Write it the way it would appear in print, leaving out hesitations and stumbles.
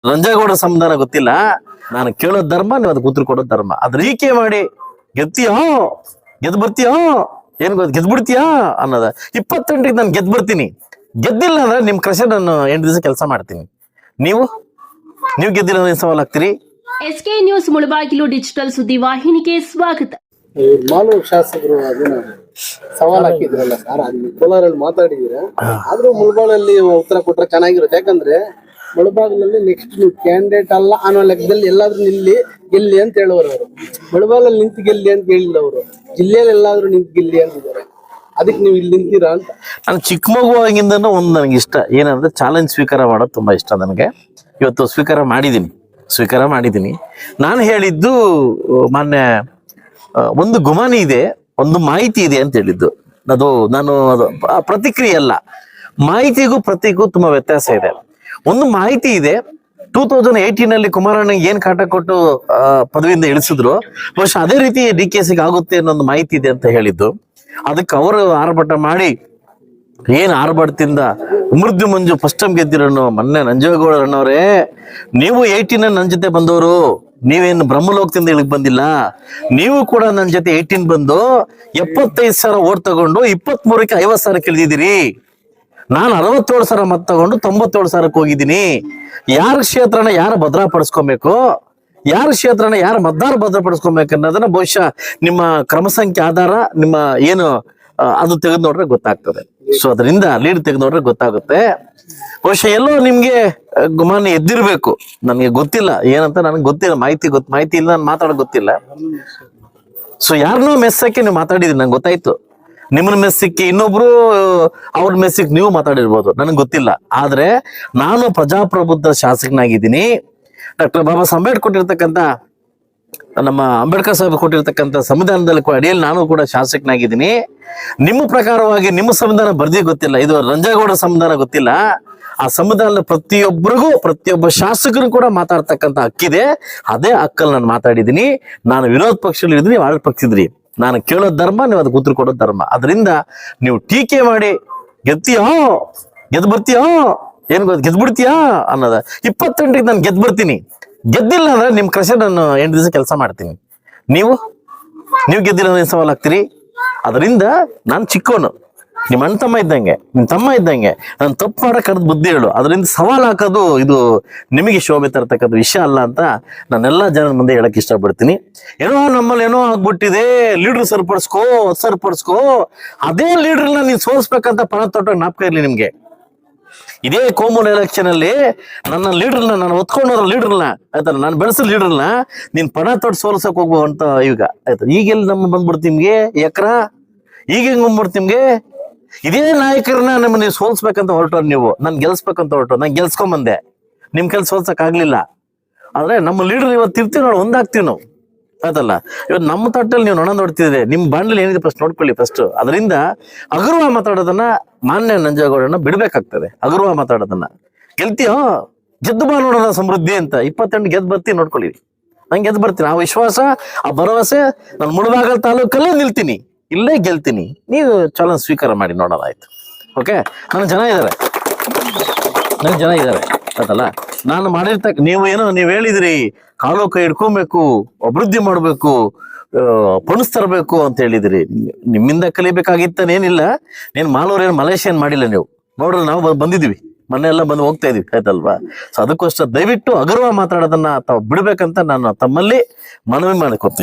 ರಂಜೇಗೌಡ ಸಂವಿಧಾನ ಗೊತ್ತಿಲ್ಲ, ನಾನು ಕೇಳೋ ಧರ್ಮ, ನೀವು ಅದಕ್ಕೆ ಉತ್ತರ ಕೊಡೋ ಧರ್ಮ. ಅದ್ರ ಈಕೆ ಮಾಡಿ ಗೆದ್ತೀಯೋ ಗೆದ್ ಬರ್ತೀಯೋ ಏನ್ ಗೆದ್ ಬಿಡ್ತೀಯಾ ಅನ್ನೋದ. 28ಕ್ಕೆ ನಾನು ಗೆದ್ ಬರ್ತೀನಿ, ಗೆದ್ದಿಲ್ಲ ಅಂದ್ರೆ ನಿಮ್ ಕೃಷಿ ನಾನು 8 ದಿವಸ ಕೆಲಸ ಮಾಡ್ತೀನಿ. ನೀವು ಗೆದ್ದಿಲ್ಲ ಅಂದ್ರೆ ಸವಾಲ್ ಆಗ್ತೀರಿ. SK ನ್ಯೂಸ್ ಮುಳಬಾಗಿಲು ಡಿಜಿಟಲ್ ಸುದ್ದಿ ವಾಹಿನಿಗೆ ಸ್ವಾಗತ. ಮಾಲೂರು ಶಾಸಕರು ಅದನ್ನ ಸವಾಲ್ ಹಾಕಿದ್ರಲ್ಲ ಸರ್, ಅಲ್ಲಿ ಕೋಲಾರಲ್ಲಿ ಮಾತಾಡಿದೀರ. ಆದ್ರೂ ಮುಳಬಾಗಲಲ್ಲಿ ಉತ್ತರ ಕೊಟ್ರೆ ಚೆನ್ನಾಗಿರುತ್ತೆ. ಯಾಕಂದ್ರೆ ಮುಳಬಾಗಲಲ್ಲಿ ನೆಕ್ಸ್ಟ್ ನೀವು ಕ್ಯಾಂಡಿಡೇಟ್ ಅಲ್ಲ ಅನ್ನೋ ಲೆಕ್ಕದಲ್ಲಿ ಎಲ್ಲಾದ್ರೂ ಗೆಲ್ಲಿ ಅಂತ ಹೇಳೋರು ಅವರು. ಮುಳಬಾಗಲಲ್ಲಿ ನಿಂತು ಗೆಲ್ಲಿ ಅಂತ ಹೇಳಿಲ್ಲ ಅವರು, ಜಿಲ್ಲೆಯಲ್ಲಿ ಎಲ್ಲಾದ್ರೂ ನಿಂತು ಗೆಲ್ಲಿ ಅಂತಿದ್ದಾರೆ. ಅದಕ್ಕೆ ನೀವು ಇಲ್ಲಿ ನಿಂತೀರಾ ಅಂತ. ನಾನು ಚಿಕ್ಕ ಮಗುವಾಗಿಂದನೂ ಒಂದು ನನಗೆ ಇಷ್ಟ ಏನಂದ್ರೆ ಚಾಲೆಂಜ್ ಸ್ವೀಕಾರ ಮಾಡೋದು ತುಂಬಾ ಇಷ್ಟ ನನಗೆ. ಇವತ್ತು ಸ್ವೀಕಾರ ಮಾಡಿದ್ದೀನಿ. ನಾನು ಹೇಳಿದ್ದು ಮಾನ್ಯ ಒಂದು ಗುಮಾನಿ ಇದೆ, ಒಂದು ಮಾಹಿತಿ ಇದೆ ಅಂತ ಹೇಳಿದ್ದು. ನಾನು ಪ್ರತಿಕ್ರಿಯೆ ಅಲ್ಲ, ಮಾಹಿತಿಗೂ ಪ್ರತಿಗೂ ತುಂಬಾ ವ್ಯತ್ಯಾಸ ಇದೆ. ಒಂದು ಮಾಹಿತಿ ಇದೆ, 2018 ಕುಮಾರಣ್ಣ ಏನ್ ಕಾಟ ಕೊಟ್ಟು ಪದವಿಯಿಂದ ಇಳಿಸಿದ್ರು, ಬಹುಶಃ ಅದೇ ರೀತಿ DKCಗೆ ಆಗುತ್ತೆ ಅನ್ನೋ ಒಂದು ಮಾಹಿತಿ ಇದೆ ಅಂತ ಹೇಳಿದ್ದು. ಅದಕ್ಕೆ ಅವರು ಆರ್ಭಟ ಮಾಡಿ ಏನ್ ಆರ್ಭಟದಿಂದ ಮೃದ್ಯು ಮಂಜು ಫಸ್ಟ್ ಟೈಮ್ ಗೆದ್ದಿರೋನು ಮೊನ್ನೆ ನಂಜೇಗೌಡರಣ್ಣವ್ರೆ, ನೀವು 18 ನನ್ನ ಜೊತೆ ಬಂದವರು, ನೀವೇನು ಬ್ರಹ್ಮಲೋಕದಿಂದ ಇಳಿಗೆ ಬಂದಿಲ್ಲ. ನೀವು ಕೂಡ ನನ್ನ ಜೊತೆ 18 ಬಂದು 75,000 ಓಟ್ ತಗೊಂಡು 23ಕ್ಕೆ 50,000 ಇಳಿದಿದ್ದೀರಿ. ನಾನು 67,000 ಮತ ತಗೊಂಡು 97,000ಕ್ಕೆ ಹೋಗಿದ್ದೀನಿ. ಯಾರ ಕ್ಷೇತ್ರನ ಯಾರು ಭದ್ರಪಡಿಸ್ಕೊಬೇಕು, ಯಾರ ಕ್ಷೇತ್ರನ ಯಾರ ಮತದಾರ ಭದ್ರಪಡಿಸ್ಕೊಬೇಕು ಅನ್ನೋದನ್ನ ಬಹುಶಃ ನಿಮ್ಮ ಕ್ರಮ ಸಂಖ್ಯೆ ಆಧಾರ ನಿಮ್ಮ ಏನು ಅದು ತೆಗೆದು ನೋಡ್ರೆ ಗೊತ್ತಾಗ್ತದೆ. ಸೊ ಅದರಿಂದ ಲೀಡ್ ತೆಗೆದು ನೋಡ್ರೆ ಗೊತ್ತಾಗುತ್ತೆ. ಬಹುಶಃ ಎಲ್ಲೋ ನಿಮ್ಗೆ ಗುಮಾನಿ ಎದ್ದಿರ್ಬೇಕು, ನನಗೆ ಗೊತ್ತಿಲ್ಲ ಏನಂತ, ನನಗೆ ಗೊತ್ತಿಲ್ಲ, ಮಾಹಿತಿ ಇಲ್ಲ, ನಾನು ಮಾತಾಡೋದು ಗೊತ್ತಿಲ್ಲ. ಸೊ ಯಾರನ್ನೋ ಮೆಸ್ಸಕ್ಕೆ ನೀವು ಮಾತಾಡಿದ್ರಿ, ನಂಗೆ ಗೊತ್ತಾಯ್ತು. ನಿಮ್ಮನ್ನ ಮೆಸ್ಸಿಕ್ಕೆ ಇನ್ನೊಬ್ರು ಅವ್ರ ಮೆಸ್ಸಿಗೆ ನೀವು ಮಾತಾಡಿರ್ಬೋದು, ನನಗೆ ಗೊತ್ತಿಲ್ಲ. ಆದ್ರೆ ನಾನು ಪ್ರಜಾಪ್ರಭುತ್ವ ಶಾಸಕನಾಗಿದ್ದೀನಿ. ಡಾಕ್ಟರ್ ಬಾಬಾ ಸಾಹೇಬ್ ಅಂಬೇಡ್ಕರ್ ಕೊಟ್ಟಿರ್ತಕ್ಕಂಥ, ನಮ್ಮ ಅಂಬೇಡ್ಕರ್ ಸಾಹೇಬ್ ಕೊಟ್ಟಿರ್ತಕ್ಕಂಥ ಸಂವಿಧಾನದಲ್ಲಿ ಅಡಿಯಲ್ಲಿ ನಾನು ಕೂಡ ಶಾಸಕನಾಗಿದ್ದೀನಿ. ನಿಮ್ಮ ಪ್ರಕಾರವಾಗಿ ನಿಮ್ಮ ಸಂವಿಧಾನ ಬರ್ದಿ ಗೊತ್ತಿಲ್ಲ, ಇದು ರಂಜೇಗೌಡ ಸಂವಿಧಾನ ಗೊತ್ತಿಲ್ಲ. ಆ ಸಂವಿಧಾನದ ಪ್ರತಿಯೊಬ್ಬ ಶಾಸಕರು ಕೂಡ ಮಾತಾಡ್ತಕ್ಕಂಥ ಹಕ್ಕಿದೆ. ಅದೇ ಹಕ್ಕಲ್ಲಿ ನಾನು ಮಾತಾಡಿದ್ದೀನಿ. ನಾನು ವಿರೋಧ ಪಕ್ಷದಲ್ಲಿ ಇದ್ದೀನಿ, ನೀವು ಆಡಳಿತ ಪಕ್ಷದಿದ್ರಿ. ನಾನು ಕೇಳೋ ಧರ್ಮ, ನೀವು ಅದಕ್ಕೆ ಉತ್ತರ ಕೊಡೋ ಧರ್ಮ. ಅದರಿಂದ ನೀವು ಟೀಕೆ ಮಾಡಿ ಗೆದ್ತೀಯೋ ಗೆದ್ ಬರ್ತೀಯೋ ಏನ್ ಗೆದ್ ಬಿಡ್ತೀಯಾ ಅನ್ನೋದ. 28ಕ್ಕೆ ನಾನು ಗೆದ್ ಬರ್ತೀನಿ, ಗೆದ್ದಿಲ್ಲ ಅಂದ್ರೆ ನಿಮ್ ಕೃಷಿ ನಾನು 8 ದಿವಸ ಕೆಲಸ ಮಾಡ್ತೀನಿ. ನೀವು ಗೆದ್ದಿಲ್ಲ ಅಂದ್ರೆ ಸವಾಲ್ ಆಗ್ತೀರಿ. ಅದರಿಂದ ನಾನು ಚಿಕ್ಕವನು, ನಿಮ್ಮ ಅಣ್ಣ ತಮ್ಮ ಇದ್ದಂಗೆ, ನಿಮ್ ತಮ್ಮ ಇದ್ದಂಗೆ. ನಾನು ತಪ್ಪು ಮಾಡೋ ಕರೆದು ಬುದ್ಧಿ ಹೇಳು. ಅದರಿಂದ ಸವಾಲ್ ಹಾಕೋದು ಇದು ನಿಮಗೆ ಶೋಭೆ ತರ್ತಕ್ಕಂಥ ವಿಷಯ ಅಲ್ಲ ಅಂತ ನಾನೆಲ್ಲ ಜನರ ಮುಂದೆ ಹೇಳಕ್ ಇಷ್ಟಪಡ್ತೀನಿ. ನಮ್ಮಲ್ಲಿ ಏನೋ ಆಗ್ಬಿಟ್ಟಿದೆ, ಲೀಡರ್ ಸರಿಪಡಿಸ್ಕೋ. ಅದೇ ಲೀಡರ್ನ ನೀನ್ ಸೋಲ್ಸ್ಬೇಕಂತ ಪಣ ತೊಟ್ಟ ಜ್ಞಾಪಕ ಇರ್ಲಿ ನಿಮ್ಗೆ. ಇದೇ ಕೋಮೂಲ್ ಎಲೆಕ್ಷನ್ ಅಲ್ಲಿ ನನ್ನ ಲೀಡರ್ನ, ನಾನು ಒತ್ಕೊಂಡೋರ ಲೀಡರ್ನ ಆಯ್ತಲ್ಲ, ನಾನು ಬೆಳೆಸೋ ಲೀಡರ್ನ ನೀನ್ ಪಣ ತೊಟ್ಟು ಸೋಲ್ಸಕ್ ಹೋಗುವ ಅಂತ ಈಗ ಆಯ್ತು. ಈಗೆಲ್ಲಿ ನಮ್ಮ ಬಂದ್ಬಿಡ್ತಿಮ್ಗೆ ಈಗ ಹೆಂಗ್ ಬಂದ್ಬಿಡ್ತಿಮ್ಗೆ. ಇದೇ ನಾಯಕರನ್ನ ನೀವು ಸೋಲ್ಸ್ಬೇಕಂತ ಹೊರಟೋರು, ನೀವು ನನ್ ಗೆಲ್ಸ್ಬೇಕಂತ ಹೊರಟು. ನಾನು ಗೆಲ್ಸ್ಕೊಂಬಂದೆ, ನಿಮ್ ಕೆಲ್ಸ ಸೋಲ್ಸಕ್ ಆಗ್ಲಿಲ್ಲ. ಆದ್ರೆ ನಮ್ಮ ಲೀಡರ್ ಇವತ್ತು ಇರ್ತೀವಿ ನೋಡಿ, ಒಂದಾಗ್ತೀವಿ ನಾವು ಆಯ್ತಲ್ಲ. ಇವತ್ತು ನಮ್ಮ ತಟ್ಟಲ್ಲಿ ನೀವು ನೊಣ ನೋಡ್ತಿದ್ರೆ, ನಿಮ್ ಬಾಂಡ್ಲಿ ಏನಿದೆ ಫಸ್ಟ್ ನೋಡ್ಕೊಳ್ಳಿ ಫಸ್ಟ್. ಅದರಿಂದ ಹಗುರವಾಗಿ ಮಾತಾಡೋದನ್ನ ಮಾನ್ಯ ನಂಜೇಗೌಡರನ್ನ ಬಿಡ್ಬೇಕಾಗ್ತದೆ. ಹಗುರವಾಗಿ ಮಾತಾಡೋದನ್ನ ಗೆಲ್ತೀಯೋ ಗೆದ್ದು ಬಾ ನೋಡೋಣ ಸಮೃದ್ಧಿ ಅಂತ. 28 ಗೆದ್ದು ಬರ್ತೀನಿ, ನೋಡ್ಕೊಳ್ಳಿ. ನಂಗೆ ಗೆದ್ದು ಬರ್ತೀನಿ, ಆ ವಿಶ್ವಾಸ, ಆ ಭರವಸೆ. ನಾನು ಮುಳಬಾಗಲ್ ತಾಲೂಕಲ್ಲೇ ನಿಲ್ತೀನಿ, ಇಲ್ಲೇ ಗೆಲ್ತೀನಿ. ನೀವು ಚಾಲೆಂಜ್ ಸ್ವೀಕಾರ ಮಾಡಿ ನೋಡೋಣ, ಆಯ್ತು. ಓಕೆ, ನನಗೆ ಜನ ಇದ್ದಾರೆ ಆಯ್ತಲ್ಲ. ನಾನು ನೀವು ಹೇಳಿದ್ರಿ ಕಾಲು ಕೈ ಹಿಡ್ಕೊಬೇಕು, ಅಭಿವೃದ್ಧಿ ಮಾಡ್ಬೇಕು, ಪಣಸ್ ತರಬೇಕು ಅಂತ ಹೇಳಿದ್ರಿ. ನಿಮ್ಮಿಂದ ಕಲಿಬೇಕಾಗಿತ್ತನೇನಿಲ್ಲ. ನೀನ್ ಮಾಲೂರು ಮಲೇಷಿಯನ್ ಮಾಡಿಲ್ಲ ನೀವು ನೋಡ್ರಿ. ನಾವು ಬಂದಿದ್ವಿ, ಮೊನ್ನೆ ಎಲ್ಲ ಬಂದು ಹೋಗ್ತಾ ಇದೀವಿ ಆಯ್ತಲ್ವಾ. ಸೊ ಅದಕ್ಕೋಸ್ಕರ ದಯವಿಟ್ಟು ಹಗುರವಾಗಿ ಮಾತಾಡೋದನ್ನ ತಾವು ಬಿಡ್ಬೇಕಂತ ನಾನು ತಮ್ಮಲ್ಲಿ ಮನವಿ ಮಾಡ್ಕೊತೀನಿ.